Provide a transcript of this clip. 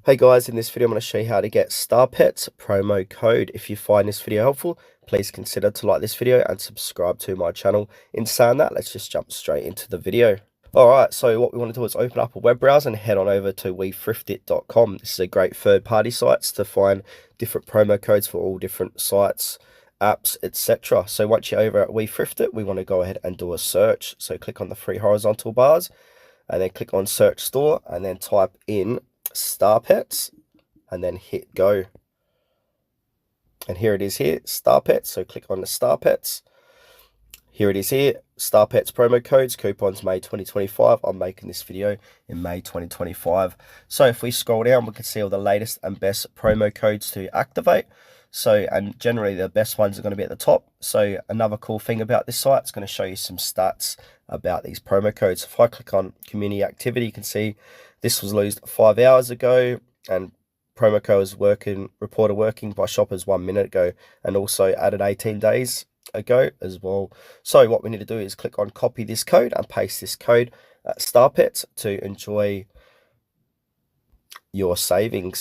Hey guys, in this video I'm going to show you how to get Starpets promo code. If you find this video helpful, please consider to like this video and subscribe to my channel. In saying that, let's just jump straight into the video. Alright, so what we want to do is open up a web browser and head on over to wethriftit.com. This is a great third-party site to find different promo codes for all different sites, apps, etc. So once you're over at WeThriftit, we want to go ahead and do a search. So click on the three horizontal bars and then click on search store and then type in Starpets and then hit go. And here it is here, Starpets. So click on the Starpets. Here it is here, Starpets promo codes, coupons May 2025. I'm making this video in May 2025. So if we scroll down, we can see all the latest and best promo codes to activate. So, and generally the best ones are going to be at the top. So another cool thing about this site, it's going to show you some stats about these promo codes. If I click on community activity, you can see this was used 5 hours ago, and promo code was reported working by shoppers 1 minute ago, and also added 18 days ago as well. So what we need to do is click on copy this code and paste this code at Starpets to enjoy your savings.